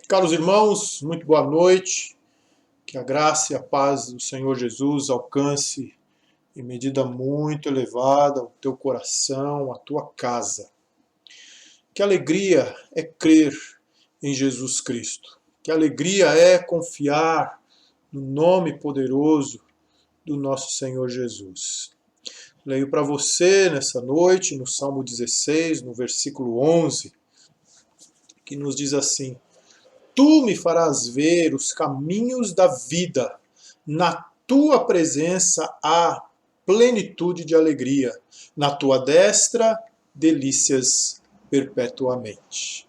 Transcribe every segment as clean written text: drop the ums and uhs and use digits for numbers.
Caros irmãos, muito boa noite. Que a graça e a paz do Senhor Jesus alcance em medida muito elevada o teu coração, a tua casa. Que alegria é crer em Jesus Cristo. Que alegria é confiar no nome poderoso do nosso Senhor Jesus. Leio para você nessa noite, no Salmo 16, no versículo 11, que nos diz assim: Tu me farás ver os caminhos da vida, na tua presença há plenitude de alegria, na tua destra, delícias perpetuamente.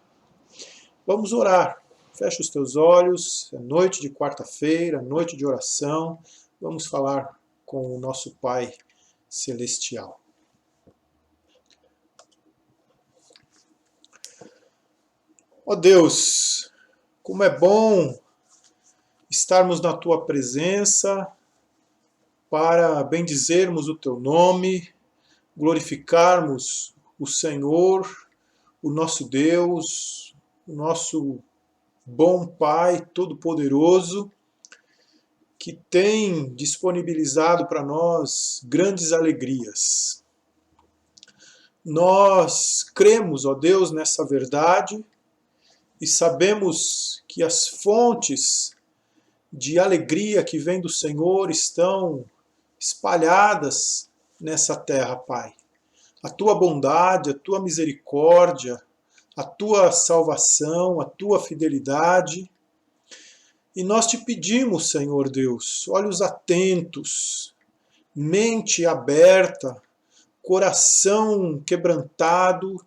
Vamos orar. Fecha os teus olhos, é noite de quarta-feira, noite de oração. Vamos falar com o nosso Pai Celestial. Ó Deus, como é bom estarmos na tua presença para bendizermos o teu nome, glorificarmos o Senhor, o nosso Deus, o nosso bom Pai Todo-Poderoso, que tem disponibilizado para nós grandes alegrias. Nós cremos, ó Deus, nessa verdade e sabemos que as fontes de alegria que vem do Senhor estão espalhadas nessa terra, Pai. A tua bondade, a tua misericórdia, a tua salvação, a tua fidelidade. E nós te pedimos, Senhor Deus, olhos atentos, mente aberta, coração quebrantado,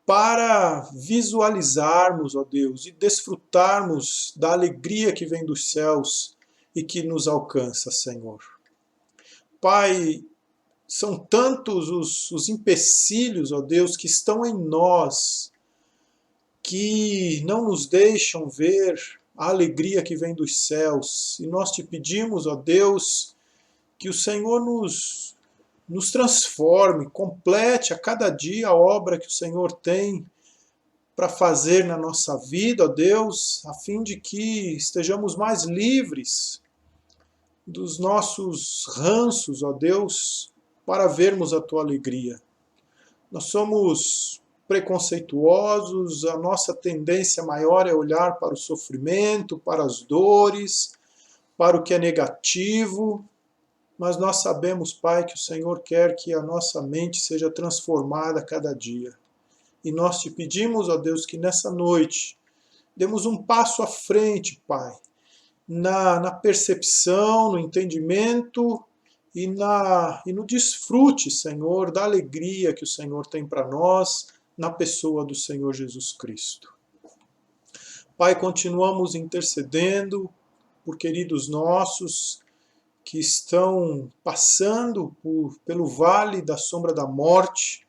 para visualizarmos, ó Deus, e desfrutarmos da alegria que vem dos céus e que nos alcança, Senhor. Pai, são tantos os empecilhos, ó Deus, que estão em nós, que não nos deixam ver a alegria que vem dos céus. E nós te pedimos, ó Deus, que o Senhor nos transforme, complete a cada dia a obra que o Senhor tem para fazer na nossa vida, ó Deus, a fim de que estejamos mais livres dos nossos ranços, ó Deus, para vermos a tua alegria. Nós somos preconceituosos, a nossa tendência maior é olhar para o sofrimento, para as dores, para o que é negativo, mas nós sabemos, Pai, que o Senhor quer que a nossa mente seja transformada a cada dia. E nós te pedimos, ó Deus, que nessa noite demos um passo à frente, Pai, na percepção, no entendimento e no desfrute, Senhor, da alegria que o Senhor tem para nós na pessoa do Senhor Jesus Cristo. Pai, continuamos intercedendo por queridos nossos que estão passando pelo vale da sombra da morte,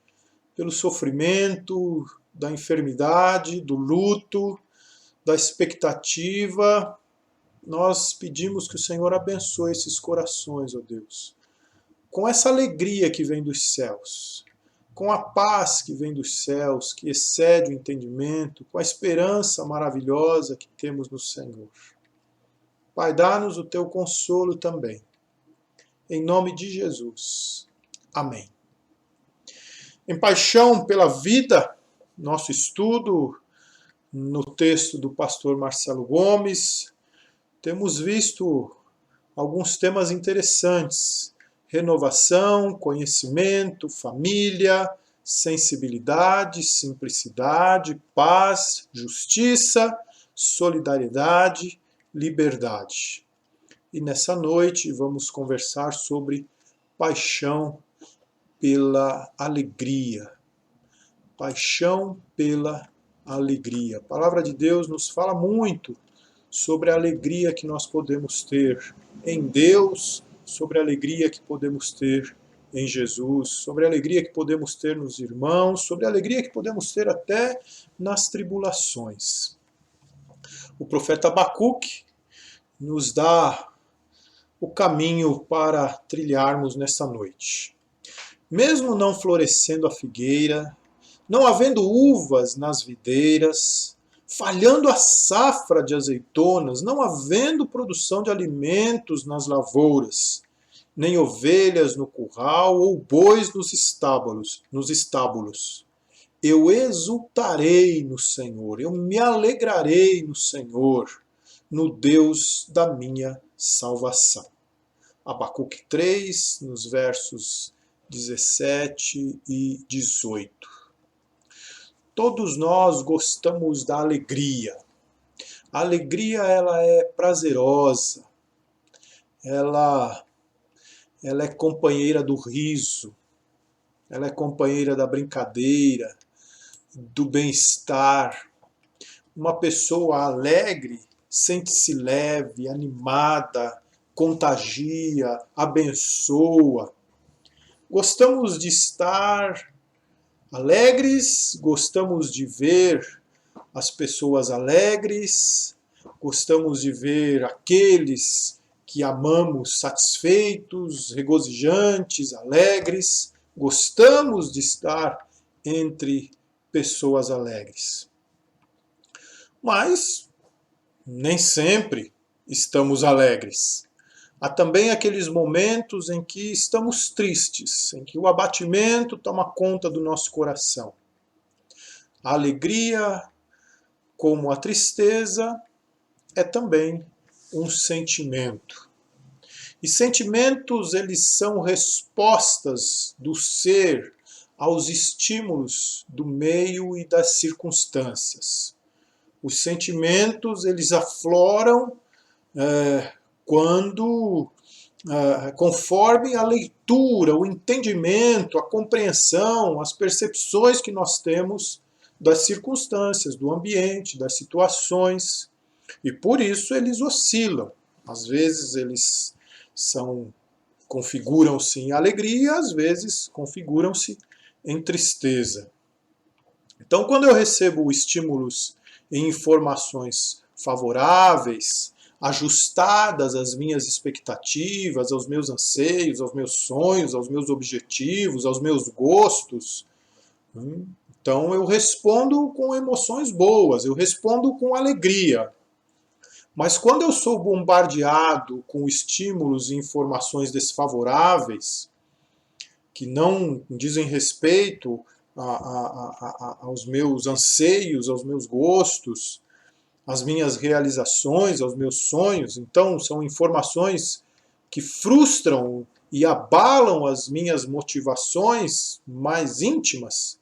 pelo sofrimento, da enfermidade, do luto, da expectativa. Nós pedimos que o Senhor abençoe esses corações, ó Deus, com essa alegria que vem dos céus, com a paz que vem dos céus, que excede o entendimento, com a esperança maravilhosa que temos no Senhor. Pai, dá-nos o teu consolo também. Em nome de Jesus. Amém. Em paixão pela vida, nosso estudo no texto do pastor Marcelo Gomes, temos visto alguns temas interessantes: renovação, conhecimento, família, sensibilidade, simplicidade, paz, justiça, solidariedade, liberdade. E nessa noite vamos conversar sobre paixão pela alegria. Paixão pela alegria. A palavra de Deus nos fala muito sobre a alegria que nós podemos ter em Deus, sobre a alegria que podemos ter em Jesus, sobre a alegria que podemos ter nos irmãos, sobre a alegria que podemos ter até nas tribulações. O profeta Abacuque nos dá o caminho para trilharmos nessa noite. Mesmo não florescendo a figueira, não havendo uvas nas videiras, falhando a safra de azeitonas, não havendo produção de alimentos nas lavouras, nem ovelhas no curral ou bois nos estábulos. Eu exultarei no Senhor, eu me alegrarei no Senhor, no Deus da minha salvação. Abacuque 3, nos versos 17 e 18. Todos nós gostamos da alegria. A alegria, ela é prazerosa, ela é companheira do riso, ela é companheira da brincadeira, do bem-estar. Uma pessoa alegre sente-se leve, animada, contagia, abençoa. Gostamos de estar alegres, gostamos de ver as pessoas alegres, gostamos de ver aqueles que amamos satisfeitos, regozijantes, alegres. Gostamos de estar entre pessoas alegres. Mas nem sempre estamos alegres. Há também aqueles momentos em que estamos tristes, em que o abatimento toma conta do nosso coração. A alegria, como a tristeza, é também um sentimento. E sentimentos, eles são respostas do ser aos estímulos do meio e das circunstâncias. Os sentimentos, eles afloram conforme a leitura, o entendimento, a compreensão, as percepções que nós temos das circunstâncias, do ambiente, das situações. E por isso eles oscilam. Às vezes eles configuram-se em alegria, às vezes configuram-se em tristeza. Então, quando eu recebo estímulos e informações favoráveis, ajustadas às minhas expectativas, aos meus anseios, aos meus sonhos, aos meus objetivos, aos meus gostos, então eu respondo com emoções boas, eu respondo com alegria. Mas quando eu sou bombardeado com estímulos e informações desfavoráveis, que não dizem respeito aos meus anseios, aos meus gostos, às minhas realizações, aos meus sonhos, então são informações que frustram e abalam as minhas motivações mais íntimas,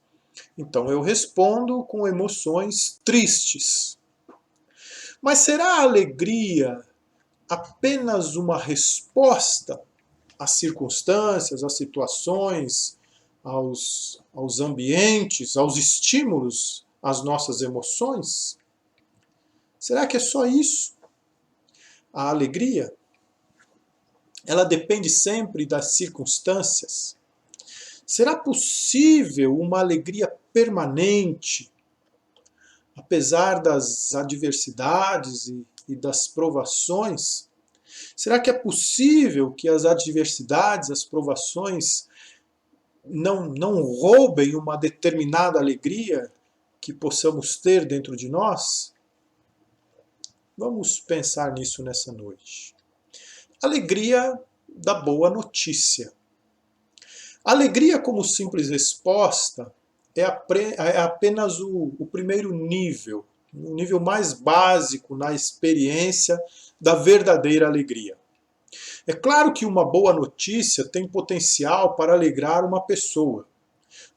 então eu respondo com emoções tristes. Mas será a alegria apenas uma resposta às circunstâncias, às situações, aos ambientes, aos estímulos, às nossas emoções? Será que é só isso? A alegria, ela depende sempre das circunstâncias. Será possível uma alegria permanente, apesar das adversidades e das provações? Será que é possível que as adversidades, as provações, não roubem uma determinada alegria que possamos ter dentro de nós? Vamos pensar nisso nessa noite. Alegria da boa notícia. Alegria como simples resposta é apenas o primeiro nível, o nível mais básico na experiência da verdadeira alegria. É claro que uma boa notícia tem potencial para alegrar uma pessoa,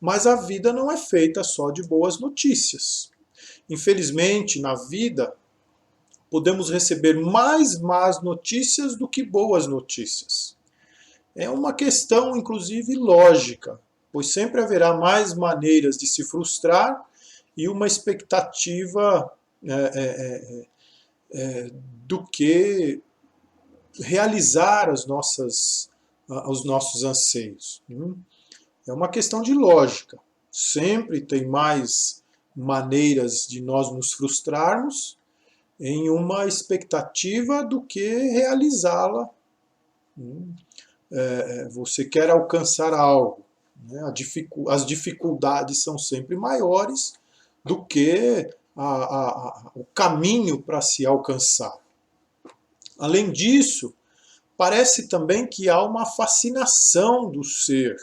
mas a vida não é feita só de boas notícias. Infelizmente, na vida, podemos receber mais más notícias do que boas notícias. É uma questão, inclusive, lógica, pois sempre haverá mais maneiras de se frustrar e uma expectativa do que realizar os nossos anseios. É uma questão de lógica. Sempre tem mais maneiras de nós nos frustrarmos em uma expectativa do que realizá-la. Você quer alcançar algo, né? As dificuldades são sempre maiores do que o caminho para se alcançar. Além disso, parece também que há uma fascinação do ser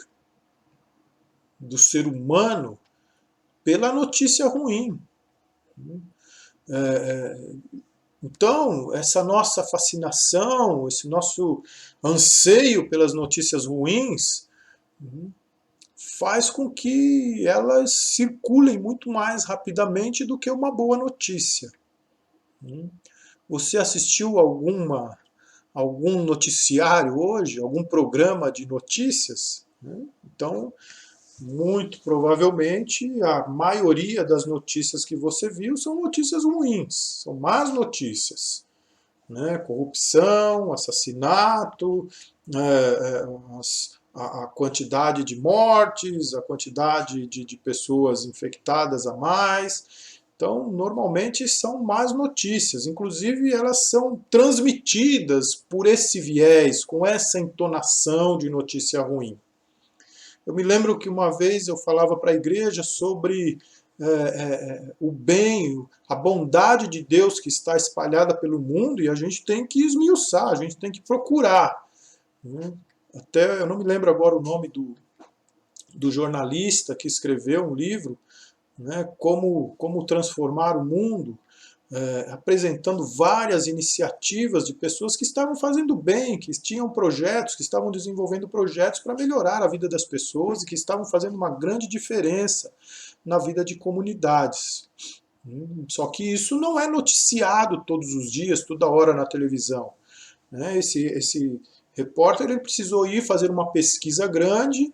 humano, pela notícia ruim. Então, essa nossa fascinação, esse nosso anseio pelas notícias ruins, faz com que elas circulem muito mais rapidamente do que uma boa notícia. Você assistiu algum noticiário hoje, algum programa de notícias? Então, muito provavelmente, a maioria das notícias que você viu são notícias ruins, são más notícias. Corrupção, assassinato, a quantidade de mortes, a quantidade de pessoas infectadas a mais. Então, normalmente são más notícias, inclusive elas são transmitidas por esse viés, com essa entonação de notícia ruim. Eu me lembro que uma vez eu falava para a igreja sobre o bem, a bondade de Deus que está espalhada pelo mundo, e a gente tem que esmiuçar, a gente tem que procurar. Até eu não me lembro agora o nome do jornalista que escreveu um livro, como transformar o mundo, apresentando várias iniciativas de pessoas que estavam fazendo bem, que tinham projetos, que estavam desenvolvendo projetos para melhorar a vida das pessoas e que estavam fazendo uma grande diferença na vida de comunidades. Só que isso não é noticiado todos os dias, toda hora na televisão. Esse repórter ele precisou ir fazer uma pesquisa grande,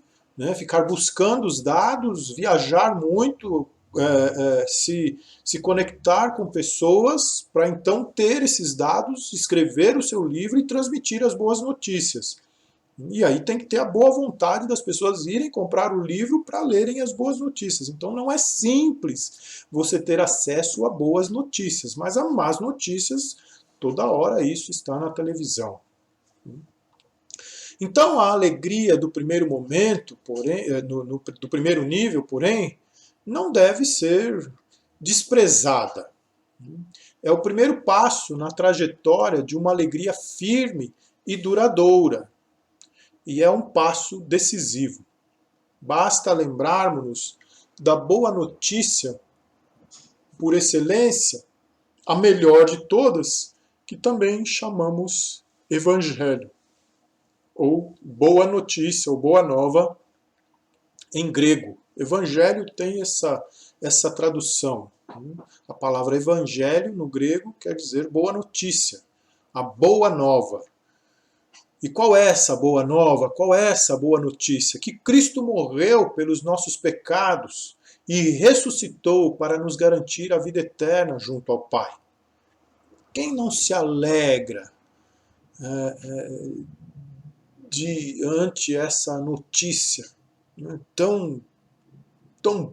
ficar buscando os dados, viajar muito, se conectar com pessoas para então ter esses dados, escrever o seu livro e transmitir as boas notícias. E aí tem que ter a boa vontade das pessoas irem comprar o livro para lerem as boas notícias. Então não é simples você ter acesso a boas notícias, mas a más notícias, toda hora isso está na televisão. Então a alegria do primeiro momento, porém, do primeiro nível, porém, não deve ser desprezada. É o primeiro passo na trajetória de uma alegria firme e duradoura. E é um passo decisivo. Basta lembrarmos da boa notícia, por excelência, a melhor de todas, que também chamamos Evangelho, ou boa notícia, ou boa nova em grego. Evangelho tem essa tradução. A palavra evangelho no grego quer dizer boa notícia, a boa nova. E qual é essa boa nova? Qual é essa boa notícia? Que Cristo morreu pelos nossos pecados e ressuscitou para nos garantir a vida eterna junto ao Pai. Quem não se alegra diante essa notícia tão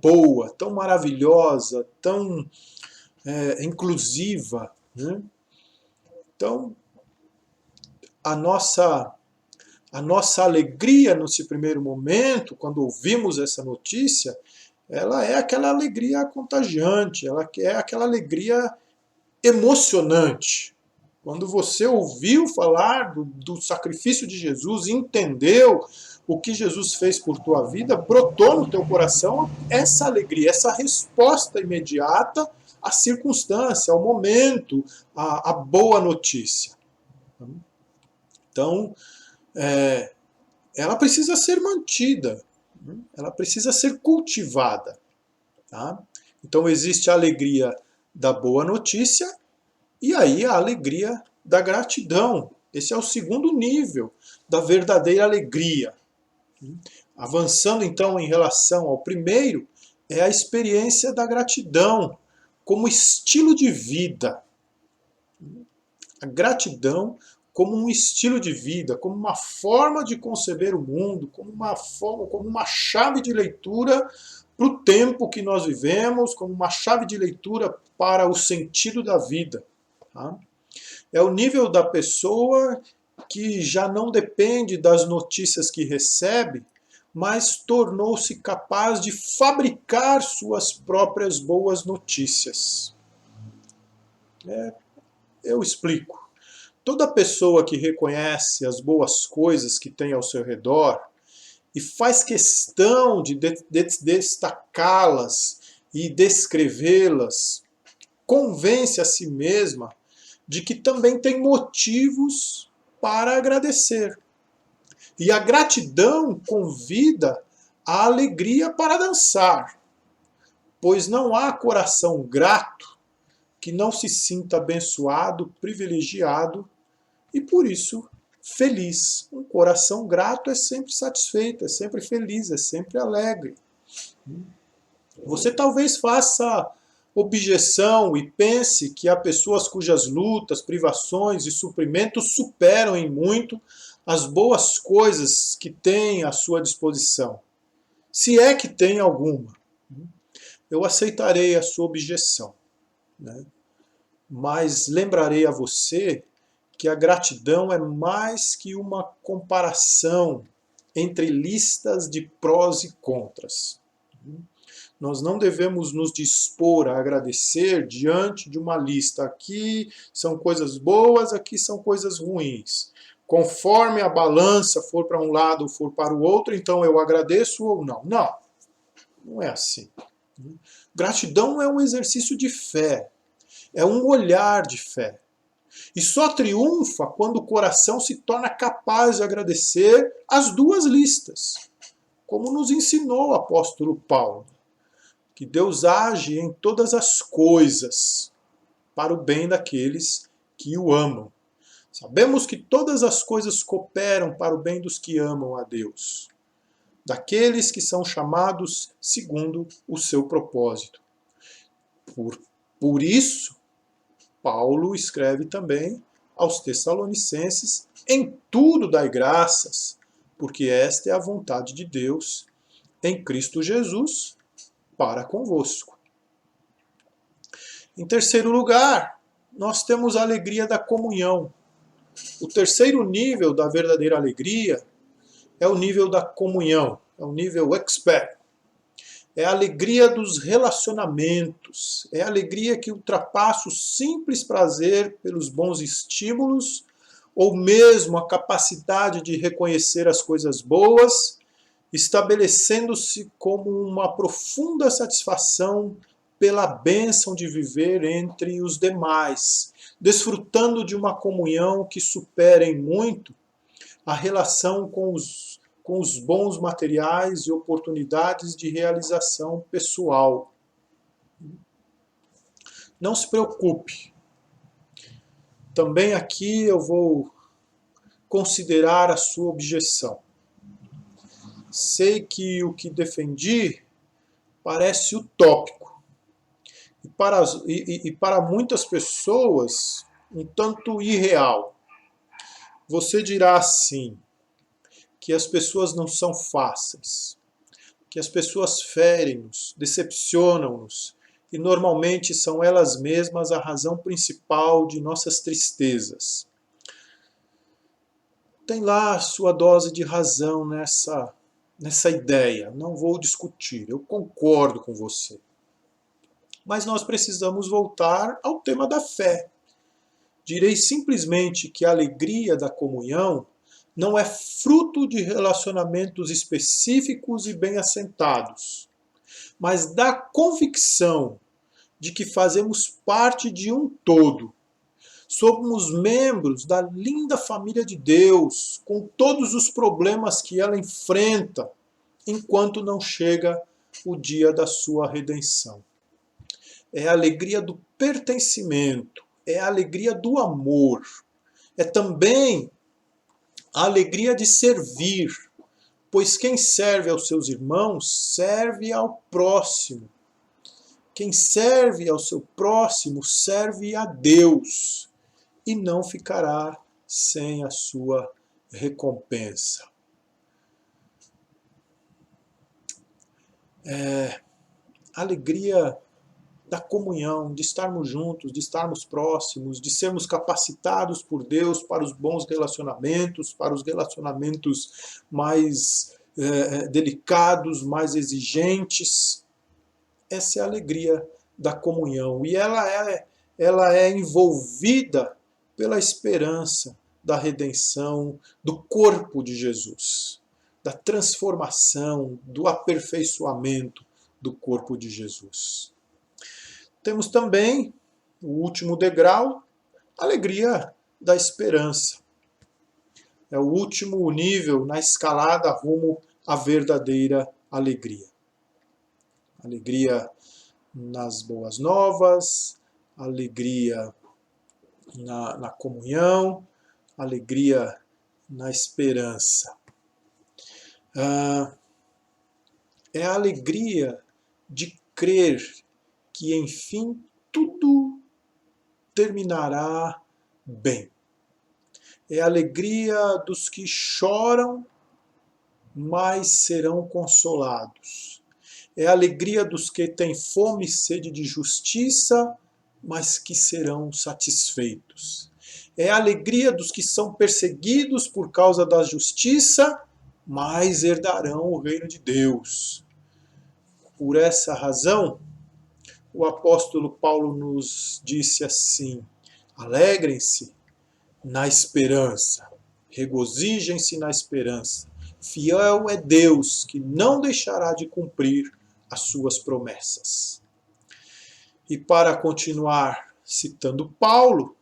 boa, tão maravilhosa, tão inclusiva? Então, a nossa alegria nesse primeiro momento, quando ouvimos essa notícia, ela é aquela alegria contagiante, ela é aquela alegria emocionante. Quando você ouviu falar do sacrifício de Jesus, entendeu o que Jesus fez por tua vida, brotou no teu coração essa alegria, essa resposta imediata à circunstância, ao momento, à boa notícia. Então, ela precisa ser mantida, ela precisa ser cultivada. Tá? Então, existe a alegria da boa notícia e aí a alegria da gratidão. Esse é o segundo nível da verdadeira alegria. Avançando, então, em relação ao primeiro, é a experiência da gratidão como estilo de vida. A gratidão como um estilo de vida, como uma forma de conceber o mundo, como uma chave de leitura para o tempo que nós vivemos, como uma chave de leitura para o sentido da vida. Tá? É o nível da pessoa que já não depende das notícias que recebe, mas tornou-se capaz de fabricar suas próprias boas notícias. Eu explico. Toda pessoa que reconhece as boas coisas que tem ao seu redor e faz questão de destacá-las e descrevê-las, convence a si mesma de que também tem motivos para agradecer. E a gratidão convida a alegria para dançar, pois não há coração grato que não se sinta abençoado, privilegiado e por isso feliz. Um coração grato é sempre satisfeito, é sempre feliz, é sempre alegre. Você talvez faça objeção e pense que há pessoas cujas lutas, privações e sofrimentos superam em muito as boas coisas que têm à sua disposição. Se é que tem alguma, eu aceitarei a sua objeção, né? Mas lembrarei a você que a gratidão é mais que uma comparação entre listas de prós e contras. Nós não devemos nos dispor a agradecer diante de uma lista. Aqui são coisas boas, aqui são coisas ruins. Conforme a balança for para um lado ou for para o outro, então eu agradeço ou não. Não, não é assim. Gratidão é um exercício de fé, é um olhar de fé. E só triunfa quando o coração se torna capaz de agradecer as duas listas, como nos ensinou o apóstolo Paulo, que Deus age em todas as coisas para o bem daqueles que o amam. Sabemos que todas as coisas cooperam para o bem dos que amam a Deus, daqueles que são chamados segundo o seu propósito. Por isso, Paulo escreve também aos Tessalonicenses: em tudo dai graças, porque esta é a vontade de Deus em Cristo Jesus para convosco. Em terceiro lugar, nós temos a alegria da comunhão. O terceiro nível da verdadeira alegria é o nível da comunhão, é o nível expert. É a alegria dos relacionamentos, é a alegria que ultrapassa o simples prazer pelos bons estímulos, ou mesmo a capacidade de reconhecer as coisas boas, estabelecendo-se como uma profunda satisfação pela bênção de viver entre os demais, desfrutando de uma comunhão que supera em muito a relação com os bons materiais e oportunidades de realização pessoal. Não se preocupe. Também aqui eu vou considerar a sua objeção. Sei que o que defendi parece utópico. E para muitas pessoas, um tanto irreal. Você dirá assim: que as pessoas não são fáceis, que as pessoas ferem-nos, decepcionam-nos, e normalmente são elas mesmas a razão principal de nossas tristezas. Tem lá a sua dose de razão nessa ideia, não vou discutir, eu concordo com você. Mas nós precisamos voltar ao tema da fé. Direi simplesmente que a alegria da comunhão não é fruto de relacionamentos específicos e bem assentados, mas da convicção de que fazemos parte de um todo. Somos membros da linda família de Deus, com todos os problemas que ela enfrenta, enquanto não chega o dia da sua redenção. É a alegria do pertencimento, é a alegria do amor, é também a alegria de servir, pois quem serve aos seus irmãos serve ao próximo. Quem serve ao seu próximo serve a Deus e não ficará sem a sua recompensa. A alegria da comunhão, de estarmos juntos, de estarmos próximos, de sermos capacitados por Deus para os bons relacionamentos, para os relacionamentos mais delicados, mais exigentes. Essa é a alegria da comunhão. E ela ela é envolvida pela esperança da redenção do corpo de Jesus, da transformação, do aperfeiçoamento do corpo de Jesus. Temos também o último degrau, a alegria da esperança. É o último nível na escalada rumo à verdadeira alegria. Alegria nas boas novas, alegria na comunhão, alegria na esperança. É a alegria de crer que, enfim, tudo terminará bem. É a alegria dos que choram, mas serão consolados. É a alegria dos que têm fome e sede de justiça, mas que serão satisfeitos. É a alegria dos que são perseguidos por causa da justiça, mas herdarão o reino de Deus. Por essa razão, o apóstolo Paulo nos disse assim: alegrem-se na esperança, regozijem-se na esperança. Fiel é Deus, que não deixará de cumprir as suas promessas. E para continuar citando Paulo,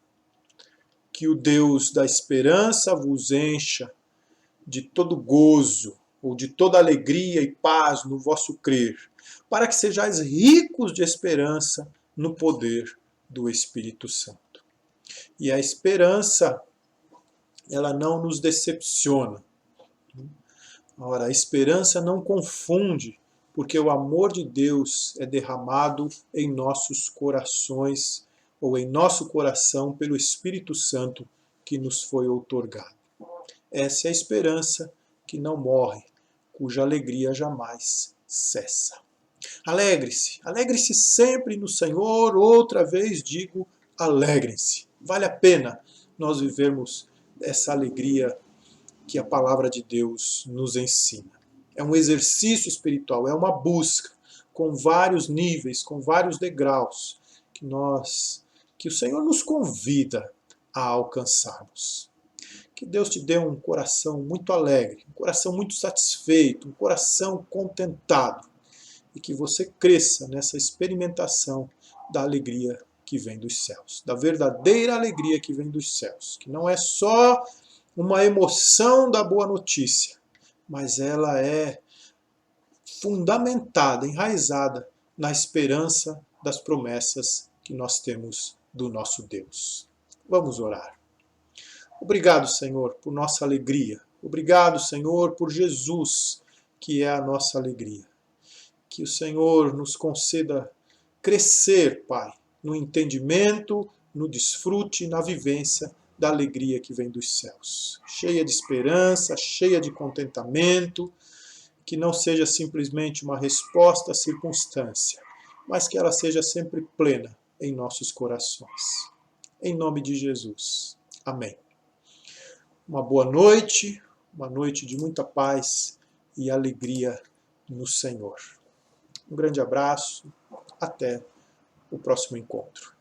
que o Deus da esperança vos encha de todo gozo, ou de toda alegria e paz no vosso crer, para que sejais ricos de esperança no poder do Espírito Santo. E a esperança, ela não nos decepciona. Ora, a esperança não confunde, porque o amor de Deus é derramado em nossos corações, ou em nosso coração, pelo Espírito Santo que nos foi outorgado. Essa é a esperança que não morre, cuja alegria jamais cessa. Alegre-se, alegre-se sempre no Senhor, outra vez digo, alegrem-se. Vale a pena nós vivermos essa alegria que a palavra de Deus nos ensina. É um exercício espiritual, é uma busca com vários níveis, com vários degraus que o Senhor nos convida a alcançarmos. Que Deus te dê um coração muito alegre, um coração muito satisfeito, um coração contentado, e que você cresça nessa experimentação da alegria que vem dos céus, da verdadeira alegria que vem dos céus, que não é só uma emoção da boa notícia, mas ela é fundamentada, enraizada na esperança das promessas que nós temos do nosso Deus. Vamos orar. Obrigado, Senhor, por nossa alegria. Obrigado, Senhor, por Jesus, que é a nossa alegria. Que o Senhor nos conceda crescer, Pai, no entendimento, no desfrute, na vivência da alegria que vem dos céus. Cheia de esperança, cheia de contentamento, que não seja simplesmente uma resposta à circunstância, mas que ela seja sempre plena em nossos corações. Em nome de Jesus. Amém. Uma boa noite, uma noite de muita paz e alegria no Senhor. Um grande abraço, até o próximo encontro.